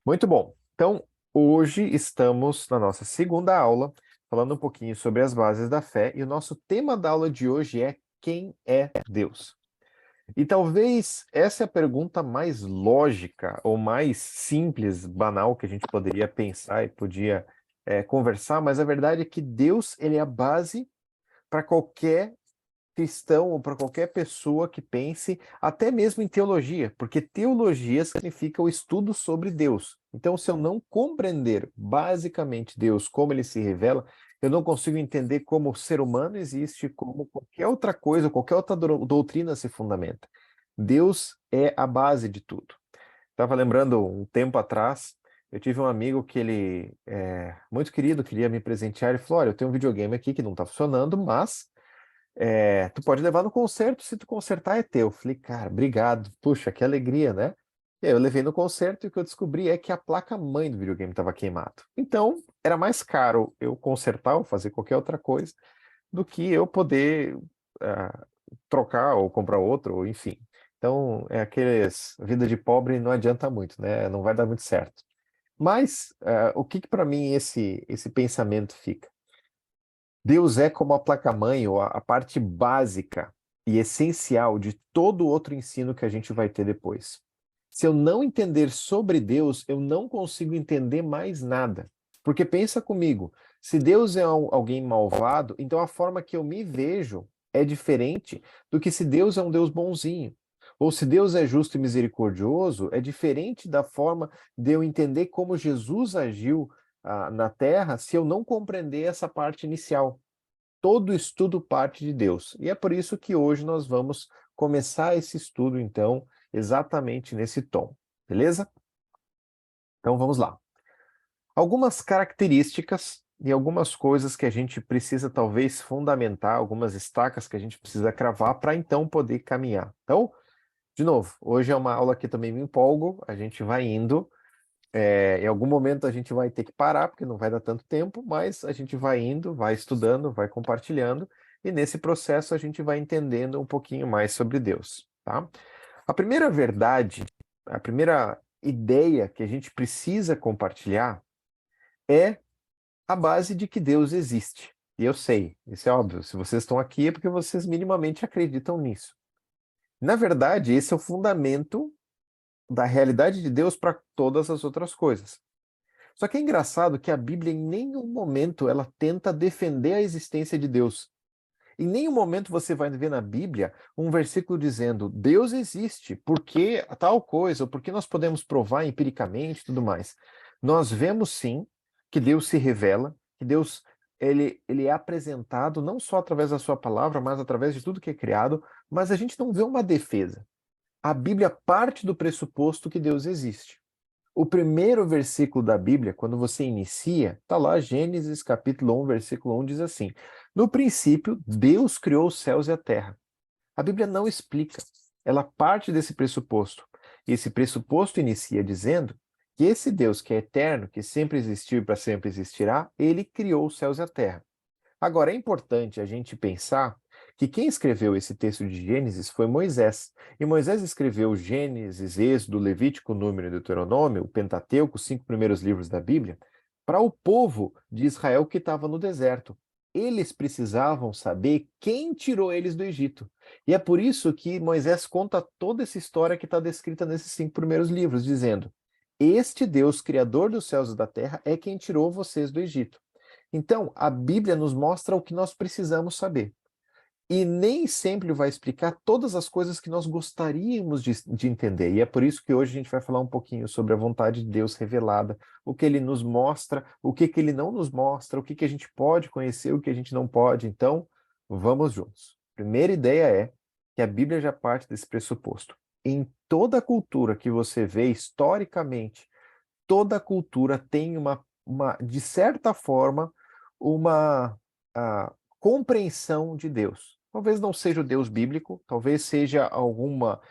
Muito bom. Então, hoje estamos na nossa segunda aula, falando um pouquinho sobre as bases da fé, e o nosso tema da aula de hoje é: quem é Deus? E talvez essa é a pergunta mais lógica ou mais simples, banal que a gente poderia pensar e podia conversar, mas a verdade é que Deus, ele é a base para qualquer cristão ou para qualquer pessoa que pense até mesmo em teologia, porque teologia significa o estudo sobre Deus. Então, se eu não compreender basicamente Deus, como ele se revela, eu não consigo entender como o ser humano existe, como qualquer outra coisa, qualquer outra doutrina se fundamenta. Deus é a base de tudo. Estava lembrando um tempo atrás, eu tive um amigo que ele é muito querido, queria me presentear, ele falou: olha, eu tenho um videogame aqui que não está funcionando, mas tu pode levar no concerto, se tu consertar é teu. Falei, cara, obrigado. Puxa, que alegria, né? E aí eu levei no concerto e o que eu descobri é que a placa-mãe do videogame estava queimada. Então, era mais caro eu consertar ou fazer qualquer outra coisa do que eu poder ah, trocar ou comprar outro, ou enfim. Então, é aqueles vida de pobre não adianta muito, né? Não vai dar muito certo. Mas o que para mim esse pensamento fica? Deus é como a placa-mãe, ou a parte básica e essencial de todo outro ensino que a gente vai ter depois. Se eu não entender sobre Deus, eu não consigo entender mais nada. Porque pensa comigo, se Deus é alguém malvado, então a forma que eu me vejo é diferente do que se Deus é um Deus bonzinho. Ou se Deus é justo e misericordioso, é diferente da forma de eu entender como Jesus agiu na Terra se eu não compreender essa parte inicial. Todo estudo parte de Deus. E é por isso que hoje nós vamos começar esse estudo, então, exatamente nesse tom. Beleza? Então vamos lá. Algumas características e algumas coisas que a gente precisa talvez fundamentar, algumas estacas que a gente precisa cravar para então poder caminhar. Então, de novo, hoje é uma aula que também me empolgo, a gente vai indo. Em algum momento a gente vai ter que parar, porque não vai dar tanto tempo, mas a gente vai indo, vai estudando, vai compartilhando, e nesse processo a gente vai entendendo um pouquinho mais sobre Deus, tá? A primeira verdade, a primeira ideia que a gente precisa compartilhar é a base de que Deus existe. E eu sei, isso é óbvio, se vocês estão aqui é porque vocês minimamente acreditam nisso. Na verdade, esse é o fundamento da realidade de Deus para todas as outras coisas. Só que é engraçado que a Bíblia em nenhum momento ela tenta defender a existência de Deus. Em nenhum momento você vai ver na Bíblia um versículo dizendo Deus existe, porque tal coisa, ou porque nós podemos provar empiricamente e tudo mais. Nós vemos sim que Deus se revela, que Deus ele é apresentado não só através da sua palavra, mas através de tudo que é criado, mas a gente não vê uma defesa. A Bíblia parte do pressuposto que Deus existe. O primeiro versículo da Bíblia, quando você inicia, está lá, Gênesis capítulo 1, versículo 1, diz assim: no princípio, Deus criou os céus e a terra. A Bíblia não explica, ela parte desse pressuposto. E esse pressuposto inicia dizendo que esse Deus que é eterno, que sempre existiu e para sempre existirá, ele criou os céus e a terra. Agora, é importante a gente pensar que quem escreveu esse texto de Gênesis foi Moisés. E Moisés escreveu Gênesis, Êxodo, Levítico, Número e Deuteronômio, o Pentateuco, os 5 primeiros livros da Bíblia, para o povo de Israel que estava no deserto. Eles precisavam saber quem tirou eles do Egito. E é por isso que Moisés conta toda essa história que está descrita nesses 5 primeiros livros, dizendo: este Deus, Criador dos céus e da terra, é quem tirou vocês do Egito. Então, a Bíblia nos mostra o que nós precisamos saber. E nem sempre vai explicar todas as coisas que nós gostaríamos de entender. E é por isso que hoje a gente vai falar um pouquinho sobre a vontade de Deus revelada, o que ele nos mostra, o que, que ele não nos mostra, o que, que a gente pode conhecer, o que a gente não pode. Então, vamos juntos. Primeira ideia é que a Bíblia já parte desse pressuposto. Em toda cultura que você vê historicamente, toda cultura tem de certa forma, uma compreensão de Deus. Talvez não seja o Deus bíblico, talvez seja alguma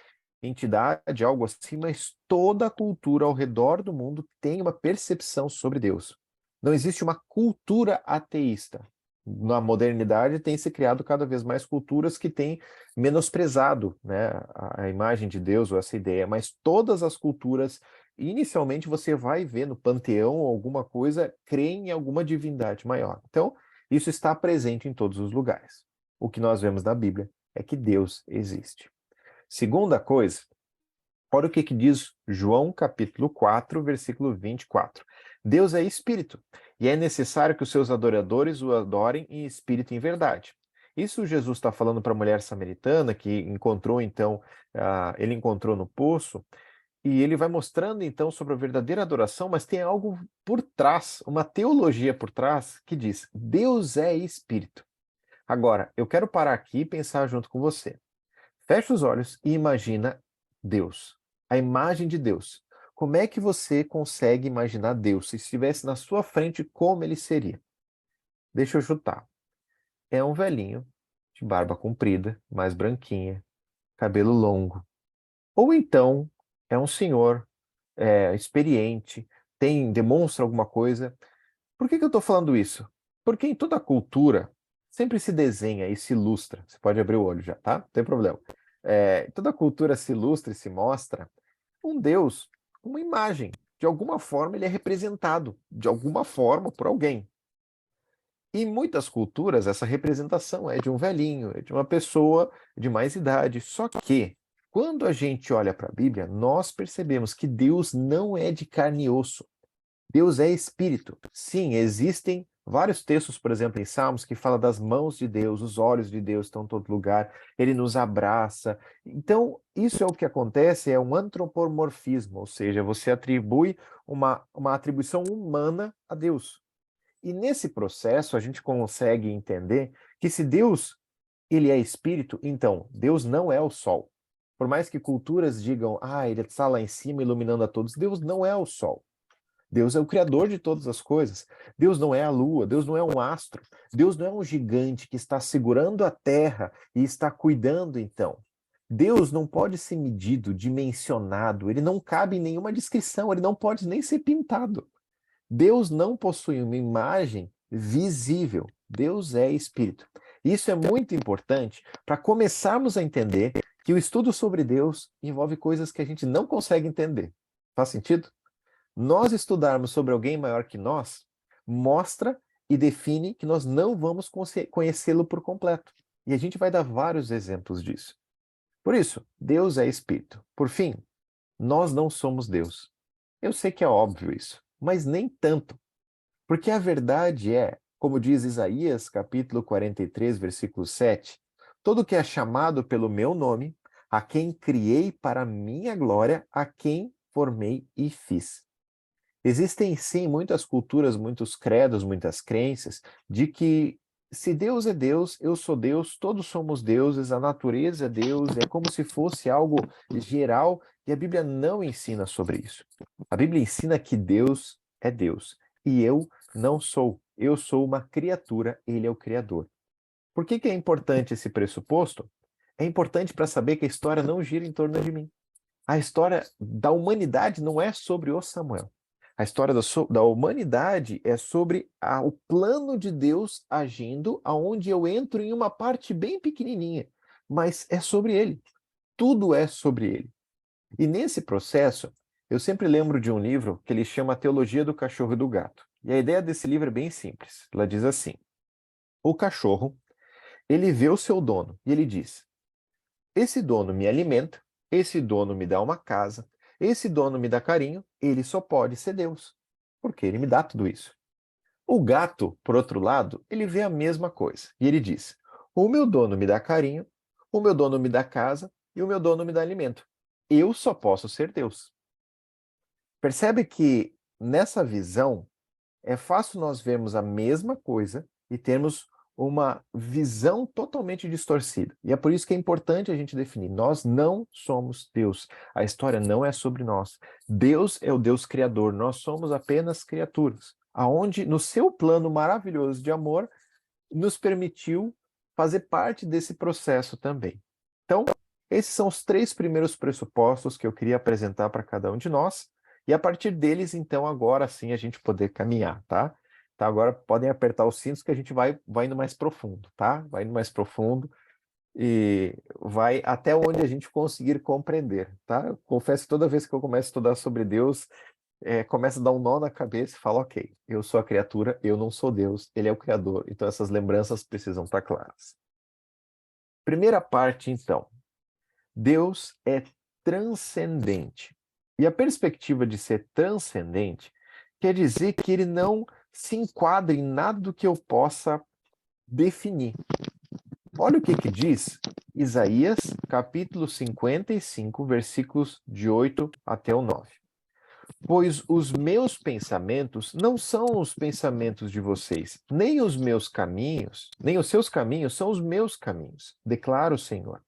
entidade, algo assim, mas toda cultura ao redor do mundo tem uma percepção sobre Deus. Não existe uma cultura ateísta. Na modernidade tem se criado cada vez mais culturas que têm menosprezado, né, a imagem de Deus ou essa ideia, mas todas as culturas inicialmente você vai ver no panteão ou alguma coisa, crê em alguma divindade maior. Então, isso está presente em todos os lugares. O que nós vemos na Bíblia é que Deus existe. Segunda coisa, olha o que diz João capítulo 4, versículo 24. Deus é espírito, e é necessário que os seus adoradores o adorem em espírito e em verdade. Isso Jesus está falando para a mulher samaritana, que encontrou então, ele encontrou no poço, e ele vai mostrando então sobre a verdadeira adoração, mas tem algo por trás, uma teologia por trás, que diz: Deus é espírito. Agora, eu quero parar aqui e pensar junto com você. Fecha os olhos e imagina Deus, a imagem de Deus. Como é que você consegue imaginar Deus? Se estivesse na sua frente, como ele seria? Deixa eu chutar. É um velhinho, de barba comprida, mais branquinha, cabelo longo. Ou então é um senhor experiente, demonstra alguma coisa. Por que eu estou falando isso? Porque em toda cultura sempre se desenha e se ilustra. Você pode abrir o olho já, tá? Não tem problema. Toda cultura se ilustra e se mostra um Deus, uma imagem. De alguma forma ele é representado, de alguma forma, por alguém. Em muitas culturas, essa representação é de um velhinho, é de uma pessoa de mais idade. Só que, quando a gente olha para a Bíblia, nós percebemos que Deus não é de carne e osso. Deus é espírito. Sim, existem vários textos, por exemplo, em Salmos, que fala das mãos de Deus, os olhos de Deus estão em todo lugar, ele nos abraça. Então, isso é o que acontece, é um antropomorfismo, ou seja, você atribui uma atribuição humana a Deus. E nesse processo, a gente consegue entender que se Deus ele é espírito, então Deus não é o sol. Por mais que culturas digam, ele está lá em cima iluminando a todos, Deus não é o sol. Deus é o criador de todas as coisas. Deus não é a lua, Deus não é um astro, Deus não é um gigante que está segurando a terra e está cuidando então. Deus não pode ser medido, dimensionado, ele não cabe em nenhuma descrição, ele não pode nem ser pintado. Deus não possui uma imagem visível. Deus é espírito. Isso é muito importante para começarmos a entender que o estudo sobre Deus envolve coisas que a gente não consegue entender. Faz sentido? Nós estudarmos sobre alguém maior que nós mostra e define que nós não vamos conhecê-lo por completo. E a gente vai dar vários exemplos disso. Por isso, Deus é espírito. Por fim, nós não somos Deus. Eu sei que é óbvio isso, mas nem tanto. Porque a verdade é, como diz Isaías, capítulo 43, versículo 7, todo que é chamado pelo meu nome, a quem criei para a minha glória, a quem formei e fiz. Existem sim muitas culturas, muitos credos, muitas crenças de que se Deus é Deus, eu sou Deus, todos somos deuses, a natureza é Deus, é como se fosse algo geral, e a Bíblia não ensina sobre isso. A Bíblia ensina que Deus é Deus e eu não sou. Eu sou uma criatura, ele é o Criador. Por que é importante esse pressuposto? É importante para saber que a história não gira em torno de mim. A história da humanidade não é sobre o Samuel. A história da humanidade é sobre o plano de Deus agindo, aonde eu entro em uma parte bem pequenininha, mas é sobre ele. Tudo é sobre ele. E nesse processo, eu sempre lembro de um livro que ele chama A Teologia do Cachorro e do Gato. E a ideia desse livro é bem simples. Ela diz assim: o cachorro, ele vê o seu dono e ele diz: esse dono me alimenta, esse dono me dá uma casa, esse dono me dá carinho, ele só pode ser Deus, porque ele me dá tudo isso. O gato, por outro lado, ele vê a mesma coisa e ele diz: o meu dono me dá carinho, o meu dono me dá casa e o meu dono me dá alimento. Eu só posso ser Deus. Percebe que nessa visão é fácil nós vermos a mesma coisa e termos uma visão totalmente distorcida. E é por isso que é importante a gente definir: nós não somos Deus. A história não é sobre nós. Deus é o Deus criador, nós somos apenas criaturas, aonde no seu plano maravilhoso de amor nos permitiu fazer parte desse processo também. Então, esses são os 3 primeiros pressupostos que eu queria apresentar para cada um de nós, e a partir deles, então, agora sim a gente poder caminhar, tá? Tá, agora podem apertar os cintos que a gente vai indo mais profundo, tá? Vai indo mais profundo. e vai até onde a gente conseguir compreender, tá? Eu confesso que toda vez que eu começo a estudar sobre Deus, começa a dar um nó na cabeça e falo, ok, eu sou a criatura, eu não sou Deus, ele é o Criador, então essas lembranças precisam estar claras. Primeira parte, então. Deus é transcendente. E a perspectiva de ser transcendente quer dizer que ele não se enquadra em nada do que eu possa definir. Olha o que diz Isaías, capítulo 55, versículos de 8 até o 9. Pois os meus pensamentos não são os pensamentos de vocês, nem os meus caminhos, nem os seus caminhos são os meus caminhos, declara o Senhor.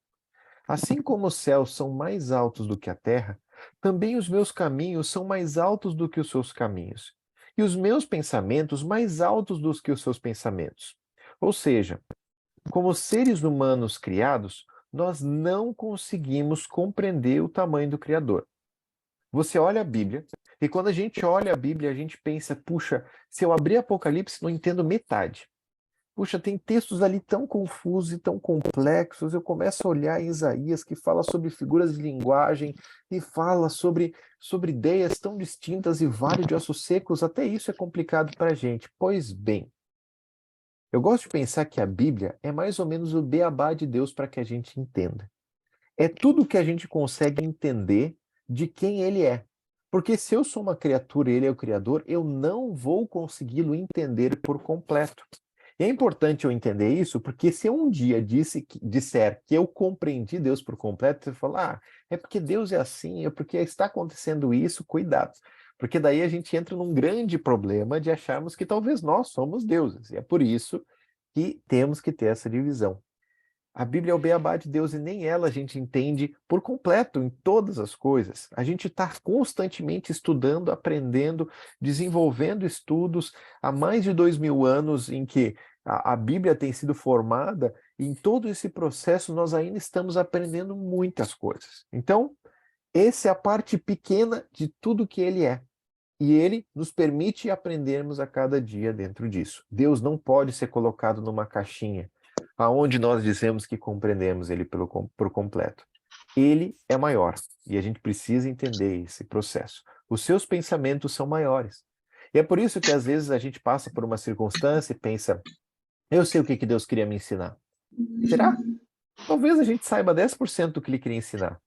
Assim como os céus são mais altos do que a terra, também os meus caminhos são mais altos do que os seus caminhos, e os meus pensamentos mais altos do que os seus pensamentos. Ou seja, como seres humanos criados, nós não conseguimos compreender o tamanho do Criador. Você olha a Bíblia, e quando a gente olha a Bíblia, a gente pensa, puxa, se eu abrir Apocalipse, não entendo metade. Puxa, tem textos ali tão confusos e tão complexos. Eu começo a olhar em Isaías, que fala sobre figuras de linguagem e fala sobre ideias tão distintas e vale de ossos secos. Até isso é complicado para a gente. Pois bem, eu gosto de pensar que a Bíblia é mais ou menos o beabá de Deus para que a gente entenda. É tudo que a gente consegue entender de quem Ele é. Porque se eu sou uma criatura e Ele é o Criador, eu não vou consegui-lo entender por completo. E é importante eu entender isso, porque se eu um dia disser que eu compreendi Deus por completo, você fala, é porque Deus é assim, é porque está acontecendo isso, cuidado. Porque daí a gente entra num grande problema de acharmos que talvez nós somos deuses. E é por isso que temos que ter essa divisão. A Bíblia é o beabá de Deus e nem ela a gente entende por completo em todas as coisas. A gente está constantemente estudando, aprendendo, desenvolvendo estudos há mais de 2000 anos em que a Bíblia tem sido formada e em todo esse processo nós ainda estamos aprendendo muitas coisas. Então, essa é a parte pequena de tudo que ele é. E ele nos permite aprendermos a cada dia dentro disso. Deus não pode ser colocado numa caixinha aonde nós dizemos que compreendemos ele por completo. Ele é maior e a gente precisa entender esse processo. Os seus pensamentos são maiores. E é por isso que às vezes a gente passa por uma circunstância e pensa, eu sei o que Deus queria me ensinar. Será? Talvez a gente saiba 10% do que ele queria ensinar.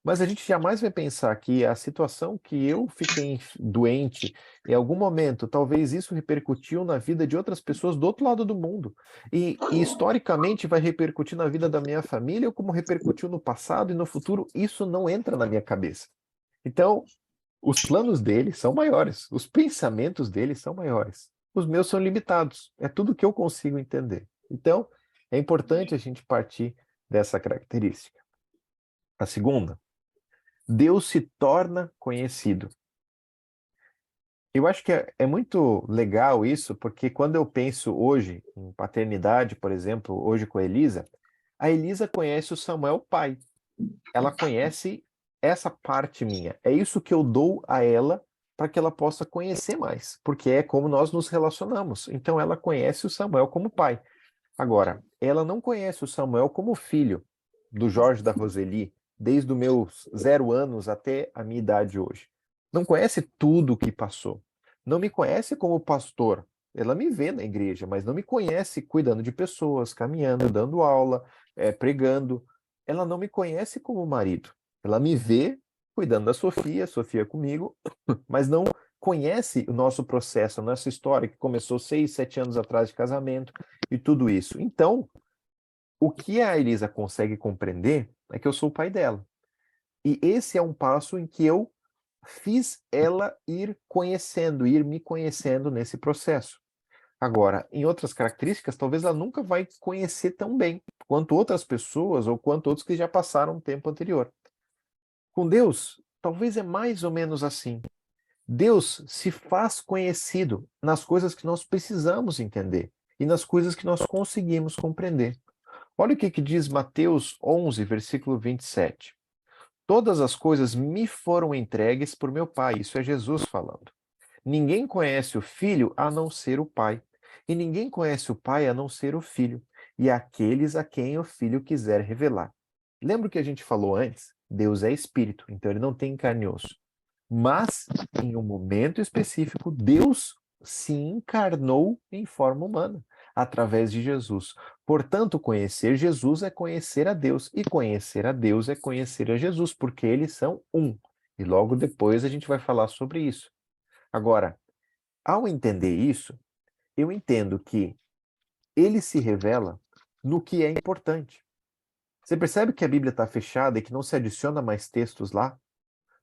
Mas a gente jamais vai pensar que a situação que eu fiquei doente, em algum momento, talvez isso repercutiu na vida de outras pessoas do outro lado do mundo. E historicamente vai repercutir na vida da minha família, como repercutiu no passado e no futuro. Isso não entra na minha cabeça. Então, os planos dele são maiores, os pensamentos dele são maiores. Os meus são limitados. É tudo que eu consigo entender. Então, é importante a gente partir dessa característica. A segunda, Deus se torna conhecido. Eu acho que é muito legal isso, porque quando eu penso hoje em paternidade, por exemplo, hoje com a Elisa conhece o Samuel pai. Ela conhece essa parte minha. É isso que eu dou a ela para que ela possa conhecer mais, porque é como nós nos relacionamos. Então ela conhece o Samuel como pai. Agora, ela não conhece o Samuel como filho do Jorge da Roseli, desde os meus 0 anos até a minha idade hoje. Não conhece tudo o que passou. Não me conhece como pastor. Ela me vê na igreja, mas não me conhece cuidando de pessoas, caminhando, dando aula, pregando. Ela não me conhece como marido. Ela me vê cuidando da Sofia, Sofia comigo, mas não conhece o nosso processo, a nossa história, que começou 6, 7 anos atrás de casamento e tudo isso. Então, o que a Elisa consegue compreender é que eu sou o pai dela. E esse é um passo em que eu fiz ela ir conhecendo, ir me conhecendo nesse processo. Agora, em outras características, talvez ela nunca vai conhecer tão bem quanto outras pessoas ou quanto outros que já passaram um tempo anterior. Com Deus, talvez é mais ou menos assim. Deus se faz conhecido nas coisas que nós precisamos entender e nas coisas que nós conseguimos compreender. Olha o que diz Mateus 11, versículo 27. Todas as coisas me foram entregues por meu Pai. Isso é Jesus falando. Ninguém conhece o Filho a não ser o Pai. E ninguém conhece o Pai a não ser o Filho. e àqueles a quem o Filho quiser revelar. Lembra o que a gente falou antes? Deus é espírito, então ele não tem carne e osso. Mas, em um momento específico, Deus se encarnou em forma humana, através de Jesus. Portanto, conhecer Jesus é conhecer a Deus, e conhecer a Deus é conhecer a Jesus, porque eles são um. E logo depois a gente vai falar sobre isso. Agora, ao entender isso, eu entendo que ele se revela no que é importante. Você percebe que a Bíblia está fechada e que não se adiciona mais textos lá?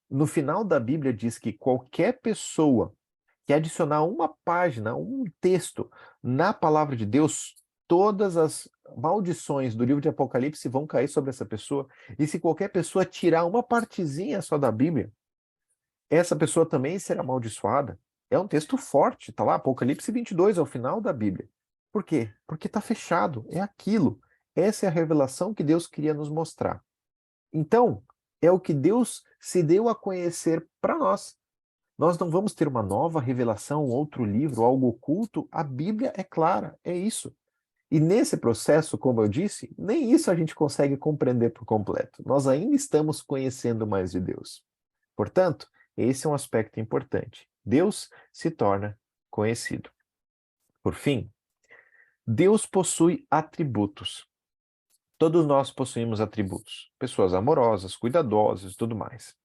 No final da Bíblia diz que qualquer pessoa que adicionar uma página, um texto na palavra de Deus, todas as maldições do livro de Apocalipse vão cair sobre essa pessoa. E se qualquer pessoa tirar uma partezinha só da Bíblia, essa pessoa também será amaldiçoada. É um texto forte, tá lá, Apocalipse 22, ao final da Bíblia. Por quê? Porque está fechado, é aquilo. Essa é a revelação que Deus queria nos mostrar. Então, é o que Deus se deu a conhecer para nós. Nós não vamos ter uma nova revelação, um outro livro, algo oculto. A Bíblia é clara, é isso. E nesse processo, como eu disse, nem isso a gente consegue compreender por completo. Nós ainda estamos conhecendo mais de Deus. Portanto, esse é um aspecto importante. Deus se torna conhecido. Por fim, Deus possui atributos. Todos nós possuímos atributos. Pessoas amorosas, cuidadosas e tudo mais.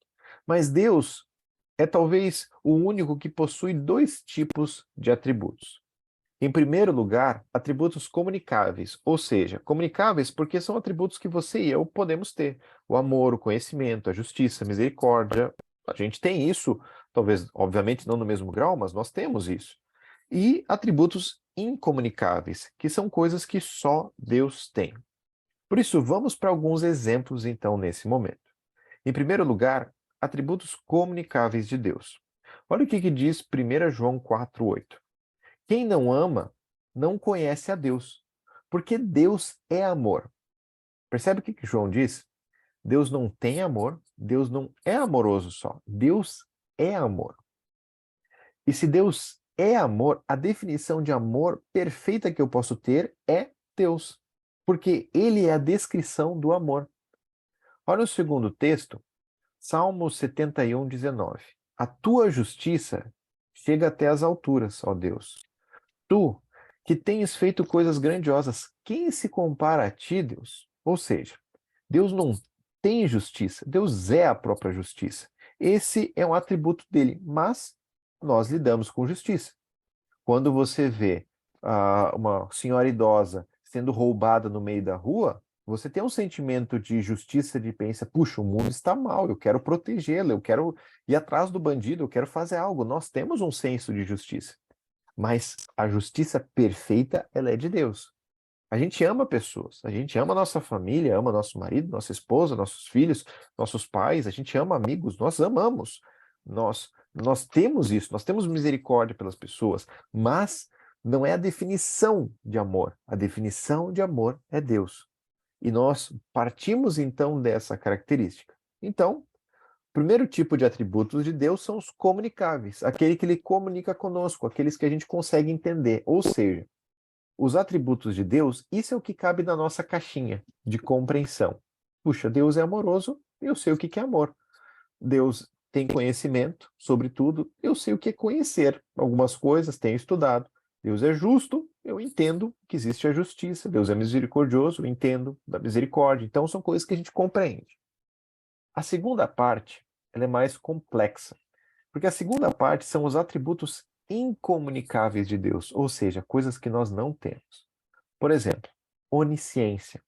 Mas Deus é talvez o único que possui dois tipos de atributos. Em primeiro lugar, atributos comunicáveis, ou seja, comunicáveis porque são atributos que você e eu podemos ter. O amor, o conhecimento, a justiça, a misericórdia. A gente tem isso, talvez, obviamente, não no mesmo grau, mas nós temos isso. E atributos incomunicáveis, que são coisas que só Deus tem. Por isso, vamos para alguns exemplos, então, nesse momento. Em primeiro lugar, atributos comunicáveis de Deus. Olha o que diz 1 João 4,8. Quem não ama, não conhece a Deus, porque Deus é amor. Percebe o que João diz? Deus não tem amor, Deus não é amoroso só. Deus é amor. E se Deus é amor, a definição de amor perfeita que eu posso ter é Deus, porque Ele é a descrição do amor. Olha o segundo texto, Salmo 71, 19. A tua justiça chega até as alturas, ó Deus. Tu, que tens feito coisas grandiosas, quem se compara a ti, Deus? Ou seja, Deus não tem justiça, Deus é a própria justiça. Esse é um atributo dele, mas nós lidamos com justiça. Quando você vê uma senhora idosa sendo roubada no meio da rua, você tem um sentimento de justiça, de pensa, puxa, o mundo está mal, eu quero protegê-la, eu quero ir atrás do bandido, eu quero fazer algo. Nós temos um senso de justiça. Mas a justiça perfeita, ela é de Deus. A gente ama pessoas, a gente ama nossa família, ama nosso marido, nossa esposa, nossos filhos, nossos pais, a gente ama amigos, nós amamos. Nós temos isso, nós temos misericórdia pelas pessoas, mas não é a definição de amor. A definição de amor é Deus. E nós partimos então dessa característica. Então, o primeiro tipo de atributos de Deus são os comunicáveis, aquele que ele comunica conosco, aqueles que a gente consegue entender. Ou seja, os atributos de Deus, isso é o que cabe na nossa caixinha de compreensão. Puxa, Deus é amoroso, eu sei o que é amor. Deus tem conhecimento sobre tudo, eu sei o que é conhecer. Algumas coisas tenho estudado. Deus é justo, eu entendo que existe a justiça. Deus é misericordioso, eu entendo da misericórdia. Então, são coisas que a gente compreende. A segunda parte, ela é mais complexa, porque a segunda parte são os atributos incomunicáveis de Deus, ou seja, coisas que nós não temos. Por exemplo, onisciência.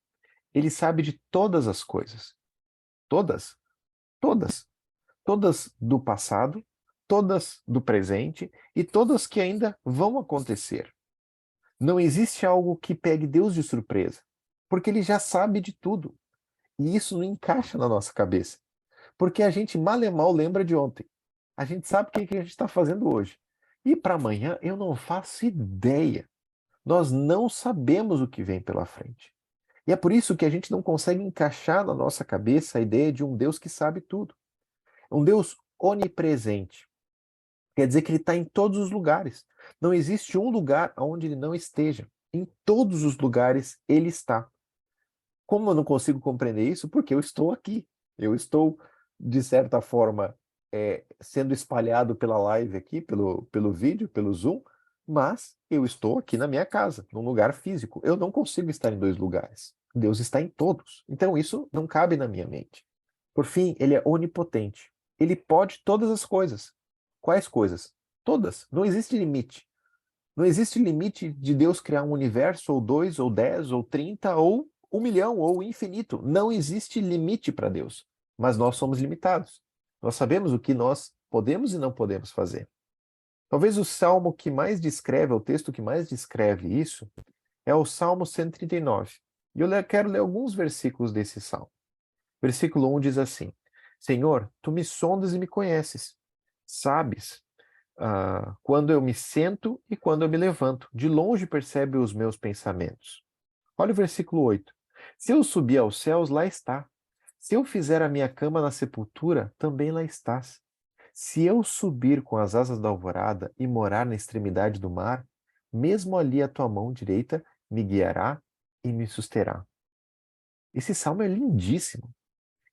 Ele sabe de todas as coisas. Todas, todas. Todas do passado, todas do presente e todas que ainda vão acontecer. Não existe algo que pegue Deus de surpresa, porque ele já sabe de tudo. E isso não encaixa na nossa cabeça. Porque a gente mal e mal lembra de ontem. A gente sabe o que a gente está fazendo hoje. E para amanhã eu não faço ideia. Nós não sabemos o que vem pela frente. E é por isso que a gente não consegue encaixar na nossa cabeça a ideia de um Deus que sabe tudo. Um Deus onipresente. Quer dizer que ele está em todos os lugares. Não existe um lugar onde ele não esteja. Em todos os lugares ele está. Como eu não consigo compreender isso? Porque eu estou aqui. Eu estou, de certa forma, sendo espalhado pela live aqui, pelo vídeo, pelo Zoom, mas eu estou aqui na minha casa, num lugar físico. Eu não consigo estar em dois lugares. Deus está em todos. Então isso não cabe na minha mente. Por fim, ele é onipotente. Ele pode todas as coisas. Quais coisas? Todas. Não existe limite. Não existe limite de Deus criar um universo, ou 2, ou 10, ou 30, ou 1 milhão, ou infinito. Não existe limite para Deus. Mas nós somos limitados. Nós sabemos o que nós podemos e não podemos fazer. Talvez o salmo que mais descreve, o texto que mais descreve isso, é o Salmo 139. E eu quero ler alguns versículos desse salmo. Versículo 1 diz assim: Senhor, tu me sondas e me conheces. Sabes quando eu me sento e quando eu me levanto. De longe percebe os meus pensamentos. Olha o versículo 8. Se eu subir aos céus, lá está. Se eu fizer a minha cama na sepultura, também lá estás. Se eu subir com as asas da alvorada e morar na extremidade do mar, mesmo ali a tua mão direita me guiará e me susterá. Esse salmo é lindíssimo.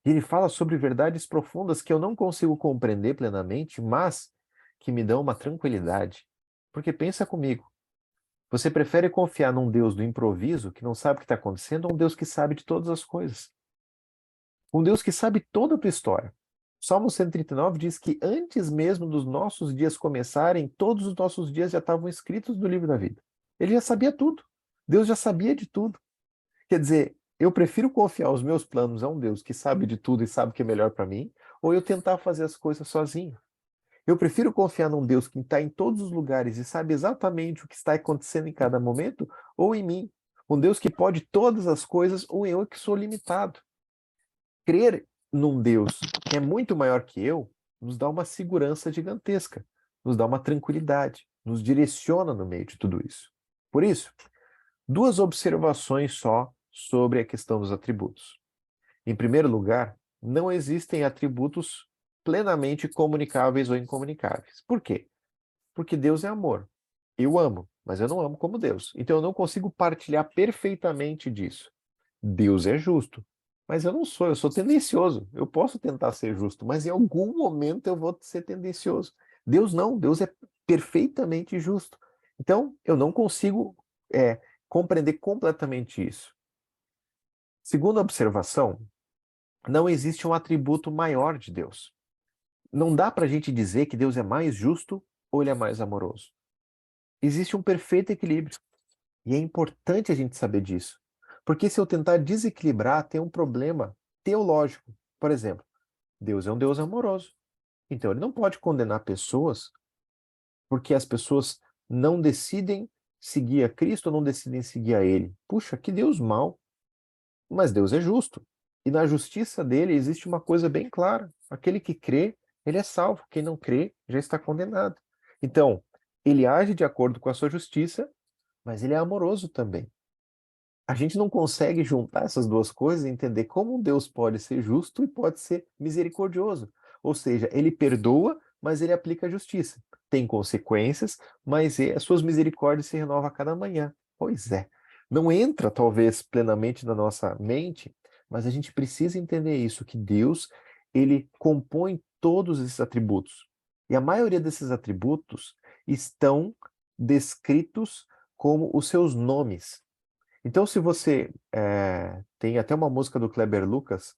E ele fala sobre verdades profundas que eu não consigo compreender plenamente, mas que me dão uma tranquilidade. Porque pensa comigo, você prefere confiar num Deus do improviso, que não sabe o que está acontecendo, ou um Deus que sabe de todas as coisas? Um Deus que sabe toda a tua história. O Salmo 139 diz que antes mesmo dos nossos dias começarem, todos os nossos dias já estavam escritos no livro da vida. Ele já sabia tudo. Deus já sabia de tudo. Quer dizer, eu prefiro confiar os meus planos a um Deus que sabe de tudo e sabe o que é melhor para mim, ou eu tentar fazer as coisas sozinho. Eu prefiro confiar num Deus que está em todos os lugares e sabe exatamente o que está acontecendo em cada momento, ou em mim. Um Deus que pode todas as coisas, ou eu que sou limitado. Crer num Deus que é muito maior que eu nos dá uma segurança gigantesca, nos dá uma tranquilidade, nos direciona no meio de tudo isso. Por isso, duas observações só sobre a questão dos atributos. Em primeiro lugar, não existem atributos plenamente comunicáveis ou incomunicáveis. Por quê? Porque Deus é amor. Eu amo, mas eu não amo como Deus. Então eu não consigo partilhar perfeitamente disso. Deus é justo, mas eu não sou, eu sou tendencioso. Eu posso tentar ser justo, mas em algum momento eu vou ser tendencioso. Deus não, Deus é perfeitamente justo. Então eu não consigo compreender completamente isso. Segunda observação, não existe um atributo maior de Deus. Não dá para a gente dizer que Deus é mais justo ou ele é mais amoroso. Existe um perfeito equilíbrio. E é importante a gente saber disso. Porque se eu tentar desequilibrar, tem um problema teológico. Por exemplo, Deus é um Deus amoroso. Então ele não pode condenar pessoas porque as pessoas não decidem seguir a Cristo ou não decidem seguir a Ele. Puxa, que Deus mau. Mas Deus é justo. E na justiça dele existe uma coisa bem clara. Aquele que crê, ele é salvo. Quem não crê, já está condenado. Então, ele age de acordo com a sua justiça, mas ele é amoroso também. A gente não consegue juntar essas duas coisas e entender como um Deus pode ser justo e pode ser misericordioso. Ou seja, ele perdoa, mas ele aplica a justiça. Tem consequências, mas as suas misericórdias se renovam a cada manhã. Pois é. Não entra, talvez, plenamente na nossa mente, mas a gente precisa entender isso, que Deus, ele compõe todos esses atributos. E a maioria desses atributos estão descritos como os seus nomes. Então, se você tem até uma música do Kleber Lucas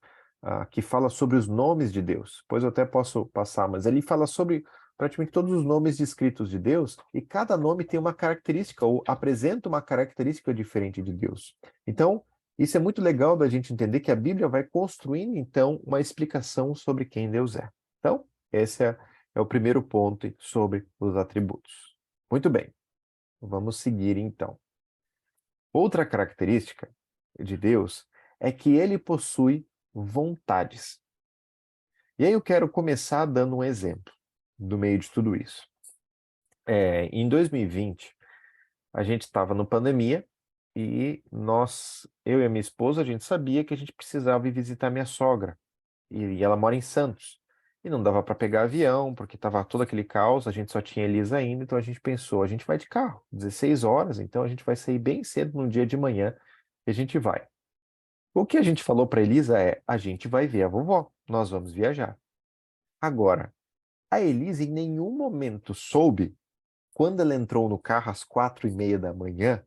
que fala sobre os nomes de Deus, pois eu até posso passar, mas ele fala sobre praticamente todos os nomes descritos de Deus, e cada nome tem uma característica, ou apresenta uma característica diferente de Deus. Então, isso é muito legal da gente entender que a Bíblia vai construindo, então, uma explicação sobre quem Deus é. Então, esse é o primeiro ponto sobre os atributos. Muito bem, vamos seguir então. Outra característica de Deus é que ele possui vontades. E aí eu quero começar dando um exemplo do meio de tudo isso. Em 2020, a gente estava na pandemia e eu e a minha esposa, a gente sabia que a gente precisava ir visitar minha sogra. E ela mora em Santos. e não dava para pegar avião, porque estava todo aquele caos, a gente só tinha Elisa ainda, então a gente pensou, a gente vai de carro, 16 horas, então a gente vai sair bem cedo no dia de manhã e a gente vai. O que a gente falou para Elisa é, a gente vai ver a vovó, nós vamos viajar. Agora, a Elisa em nenhum momento soube, quando ela entrou no carro às 4:30 da manhã,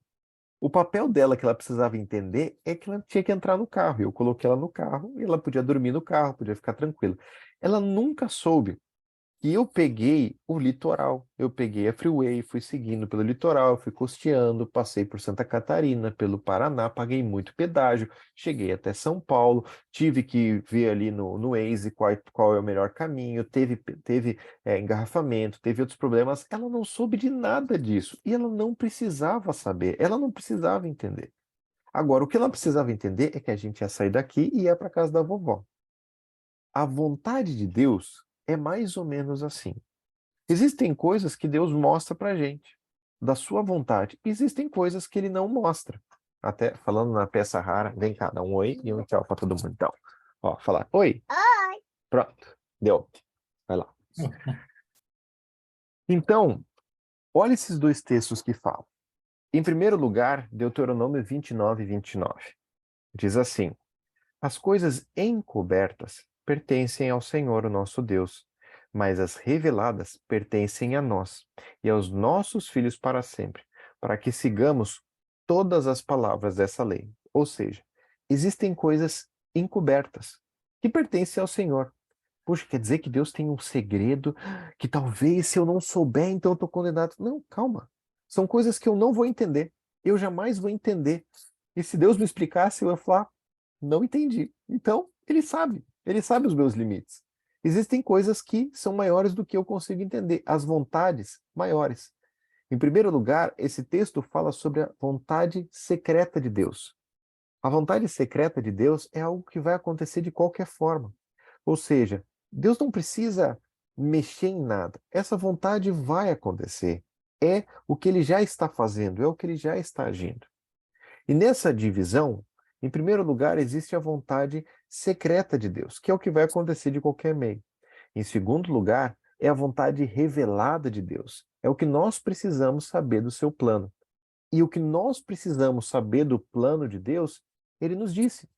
o papel dela que ela precisava entender é que ela tinha que entrar no carro. Eu coloquei ela no carro e ela podia dormir no carro, podia ficar tranquila. Ela nunca soube que eu peguei o litoral. Eu peguei a freeway, fui seguindo pelo litoral, fui costeando, passei por Santa Catarina, pelo Paraná, paguei muito pedágio, cheguei até São Paulo, tive que ver ali no Waze qual é o melhor caminho, teve engarrafamento, teve outros problemas. Ela não soube de nada disso e ela não precisava saber, ela não precisava entender. Agora, o que ela precisava entender é que a gente ia sair daqui e ia para casa da vovó. A vontade de Deus é mais ou menos assim. Existem coisas que Deus mostra pra gente, da sua vontade. Existem coisas que ele não mostra. Até falando na peça rara, vem cá, dá um oi e um tchau pra todo mundo. Então, ó, falar oi. Oi. Pronto, deu. Vai lá. Então, olha esses dois textos que falam. Em primeiro lugar, Deuteronômio 29:29. Diz assim: As coisas encobertas pertencem ao Senhor, o nosso Deus, mas as reveladas pertencem a nós e aos nossos filhos para sempre, para que sigamos todas as palavras dessa lei. Ou seja, existem coisas encobertas que pertencem ao Senhor. Puxa, quer dizer que Deus tem um segredo que talvez se eu não souber, então eu estou condenado. Não, calma. São coisas que eu não vou entender. Eu jamais vou entender. E se Deus me explicasse, eu ia falar, não entendi. Então, ele sabe os meus limites. Existem coisas que são maiores do que eu consigo entender, as vontades maiores. Em primeiro lugar, esse texto fala sobre a vontade secreta de Deus. A vontade secreta de Deus é algo que vai acontecer de qualquer forma. Ou seja, Deus não precisa mexer em nada. Essa vontade vai acontecer. É o que ele já está fazendo, é o que ele já está agindo. E nessa divisão, em primeiro lugar, existe a vontade secreta de Deus, que é o que vai acontecer de qualquer meio. Em segundo lugar, é a vontade revelada de Deus. É o que nós precisamos saber do seu plano. E o que nós precisamos saber do plano de Deus, ele nos disse.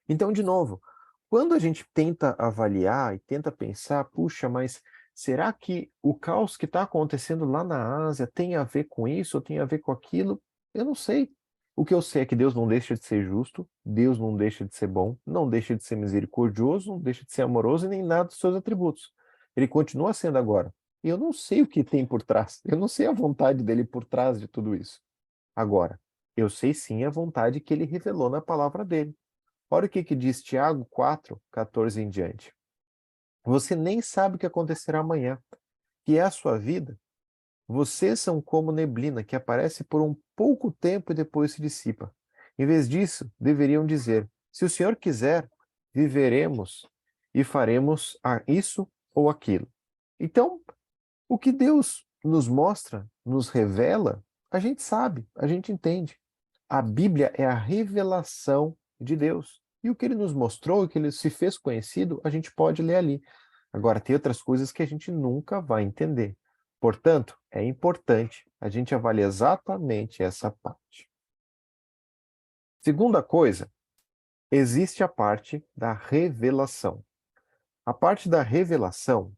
Então, de novo, quando a gente tenta avaliar e tenta pensar, puxa, mas será que o caos que está acontecendo lá na Ásia tem a ver com isso ou tem a ver com aquilo? Eu não sei. O que eu sei é que Deus não deixa de ser justo, Deus não deixa de ser bom, não deixa de ser misericordioso, não deixa de ser amoroso e nem nada dos seus atributos. Ele continua sendo agora. E eu não sei o que tem por trás. Eu não sei a vontade dele por trás de tudo isso. Agora, eu sei sim a vontade que ele revelou na palavra dele. Olha o que diz Tiago 4:14 em diante. Você nem sabe o que acontecerá amanhã, que é a sua vida. Vocês são como neblina que aparece por um pouco tempo e depois se dissipa. Em vez disso, deveriam dizer: se o Senhor quiser, viveremos e faremos isso ou aquilo. Então, o que Deus nos mostra, nos revela, a gente sabe, a gente entende. A Bíblia é a revelação de Deus. E o que ele nos mostrou, o que ele se fez conhecido, a gente pode ler ali. Agora, tem outras coisas que a gente nunca vai entender. Portanto, é importante a gente avaliar exatamente essa parte. Segunda coisa, existe a parte da revelação. A parte da revelação,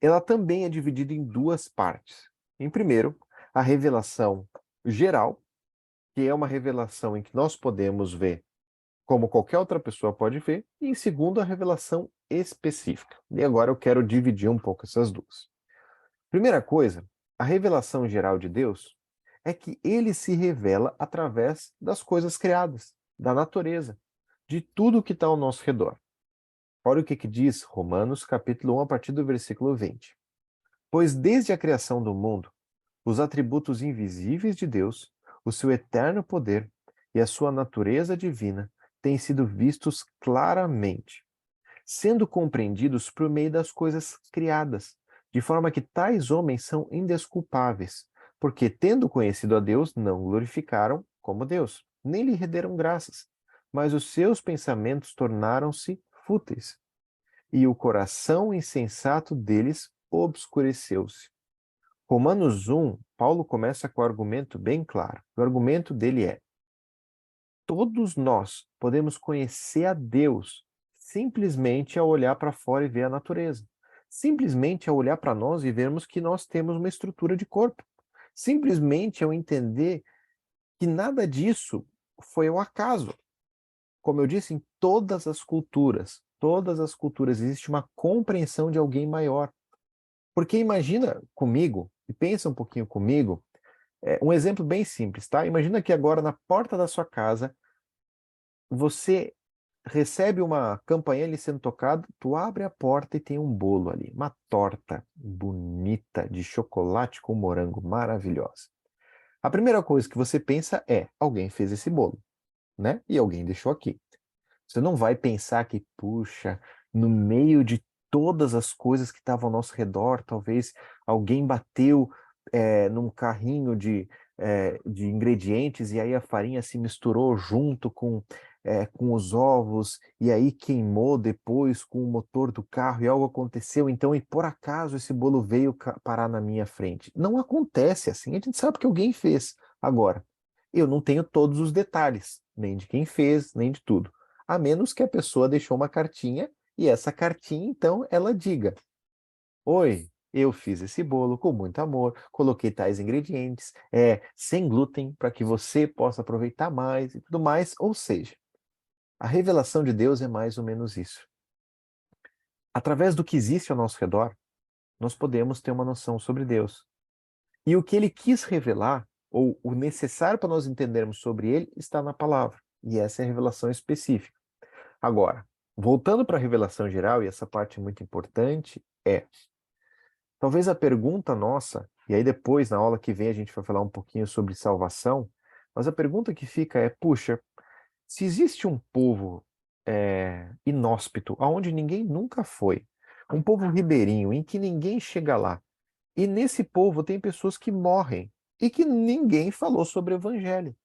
ela também é dividida em duas partes. Em primeiro, a revelação geral, que é uma revelação em que nós podemos ver como qualquer outra pessoa pode ver, e em segundo, a revelação específica. E agora eu quero dividir um pouco essas duas. Primeira coisa, a revelação geral de Deus é que ele se revela através das coisas criadas, da natureza, de tudo que está ao nosso redor. Olha o que diz Romanos capítulo 1, a partir do versículo 20. Pois desde a criação do mundo, os atributos invisíveis de Deus, o seu eterno poder e a sua natureza divina têm sido vistos claramente, sendo compreendidos por meio das coisas criadas, de forma que tais homens são indesculpáveis, porque, tendo conhecido a Deus, não o glorificaram como Deus, nem lhe renderam graças, mas os seus pensamentos tornaram-se fúteis. e o coração insensato deles obscureceu-se. Romanos 1, Paulo começa com um argumento bem claro. O argumento dele é: todos nós podemos conhecer a Deus simplesmente ao olhar para fora e ver a natureza. Simplesmente ao olhar para nós e vermos que nós temos uma estrutura de corpo. Simplesmente ao entender que nada disso foi ao acaso. Como eu disse, em todas as culturas existe uma compreensão de alguém maior. Porque imagina comigo, e pensa um pouquinho comigo, um exemplo bem simples, tá? Imagina que agora na porta da sua casa, você recebe uma campainha ali sendo tocada, tu abre a porta e tem um bolo ali, uma torta bonita de chocolate com morango, maravilhosa. A primeira coisa que você pensa é, alguém fez esse bolo, né? E alguém deixou aqui. Você não vai pensar que, puxa, no meio de todas as coisas que estavam ao nosso redor, talvez alguém bateu num carrinho de ingredientes e aí a farinha se misturou junto com os ovos e aí queimou depois com o motor do carro e algo aconteceu, então, e por acaso esse bolo veio parar na minha frente. Não acontece assim, a gente sabe que alguém fez. Agora, eu não tenho todos os detalhes, nem de quem fez, nem de tudo. A menos que a pessoa deixou uma cartinha e essa cartinha, então, ela diga: oi, eu fiz esse bolo com muito amor, coloquei tais ingredientes, sem glúten, para que você possa aproveitar mais e tudo mais. Ou seja, a revelação de Deus é mais ou menos isso. Através do que existe ao nosso redor, nós podemos ter uma noção sobre Deus. E o que ele quis revelar, ou o necessário para nós entendermos sobre ele, está na palavra. E essa é a revelação específica. Agora, voltando para a revelação geral, e essa parte é muito importante, talvez a pergunta nossa, e aí depois, na aula que vem, a gente vai falar um pouquinho sobre salvação, mas a pergunta que fica é, puxa, se existe um povo inóspito, aonde ninguém nunca foi, um povo ribeirinho, em que ninguém chega lá, e nesse povo tem pessoas que morrem, e que ninguém falou sobre o evangelho.